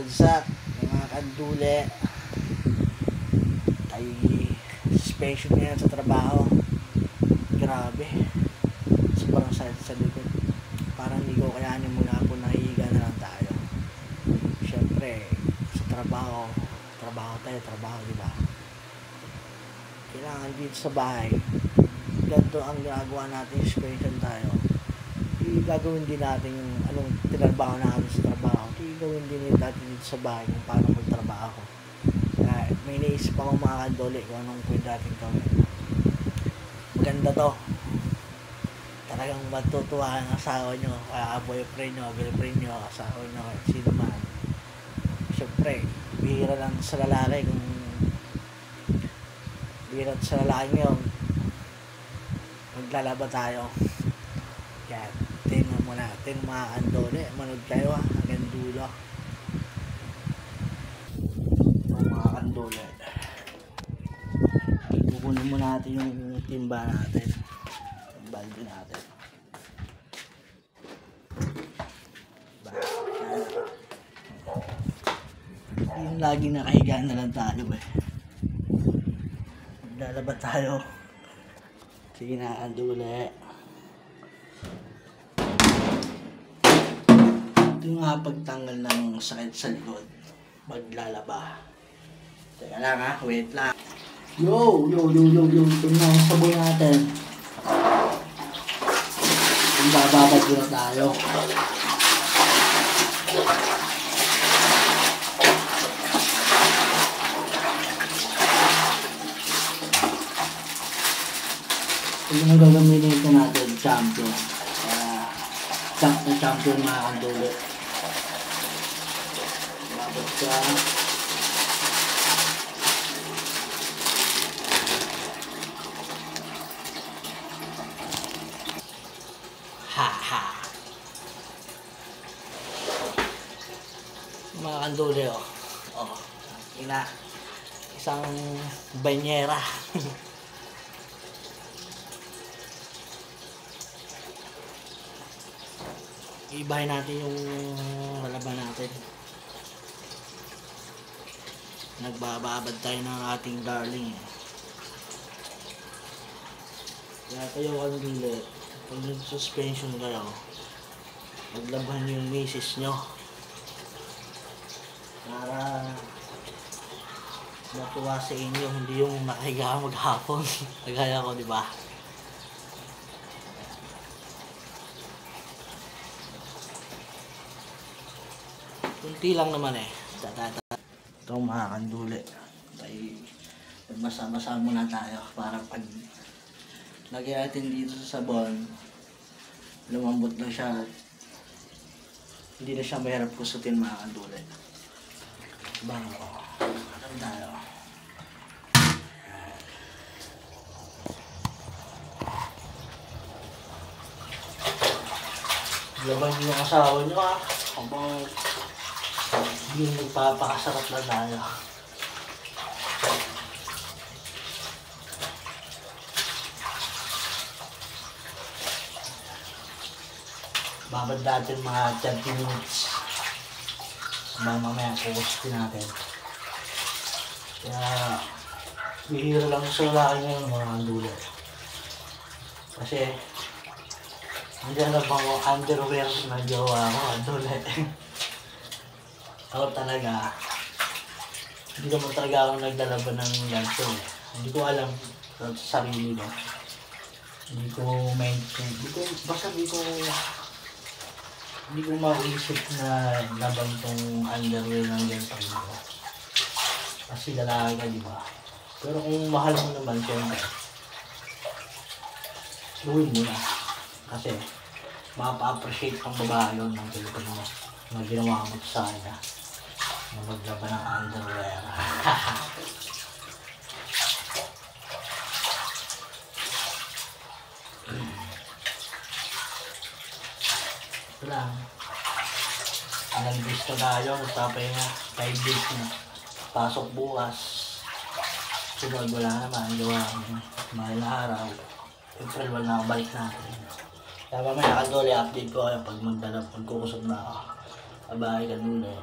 kabagsak, mga kandule. Ay suspension na yan sa trabaho. Grabe, sobrang sakit sa likod. Parang hindi ko kayanin muna po, nahihiga na lang tayo. Syempre sa trabaho tayo, diba? Kailangan dito sa bahay, ganito ang ginagawa natin, suspension tayo. Gagawin din natin yung anong tinrabaho natin sa trabaho. Gagawin din natin dito sa bahay kung paano magtrabaho. Kaya may naisip ako mga kandole kung anong pwede natin gawin. Maganda to. Talagang matutuwa ang asawa nyo, boyfriend nyo, girlfriend nyo, asawa nyo, sino man. Siyempre, bihira lang sa lalaki kung bihira sa lalaki nyo maglalaba tayo. Yan, tingnan mo natin mga kandole, manood kayo hanggang dulo. Mga kandole, kukunin mo natin yung timba natin, yung balde natin. Yung lagi nakahiga na lang tayo maglalaba tayo. Sige na kandole. Ito nga pagtanggal ng sakit sa likod, maglalaba. Teka lang wait lang. Yo. Tingnan ang sabon natin. Bababad ko na tayo. Ito na gagamitin ito natin, champion. Champion mga kandole. Babad ka. Mga kandole isang banyera. Ibahin natin yung lalaban natin. Nagbababad tayo ng ating darling. Kaya kayo kandole, pag nag-suspension kayo, maglaban yung misis nyo para matuwa sa inyo, hindi yung nakahiga maghapon. Nagaya ko, diba? Kunti lang naman Ito mga kandule, ay magmasa-masa muna tayo para pag lagyan natin dito sa sabon, lumambot lang siya, hindi na siya mahirap kusutin mga kandule. Bango tayo. Laban niyo yung asawa niyo habang yung nagpapakasarap na tayo. Babad natin mga 30 minutes. Mamaya kukusin natin. Kaya bihira lang sa lalaki ngayon mga kandule. Kasi hindi na bang underwear na jowa ko kandule. Ako talaga, hindi naman talaga ako naglalaban ng ganito. Hindi ko alam sa sarili ko. Hindi ko maisip na laban tong underwear ng ganito ko. Kasi lalaki ka, diba? Pero kung mahal mo naman, siyempre, gawin mo na. Kasi, mapa-appreciate ang babae yun ng Pilipino na ginawa mo sa kanya. Na maglaban ng underwear. Ito lang. Nag-bis na tayo. Nagpapahinga. 5 days na. Pasok bukas. Sunod wala naman. Gawa mahal na araw. April wala na ako balik natin. Kaya mamaya kandole, update ko kayo pag magkukusap na ako. Bye-bye kandole.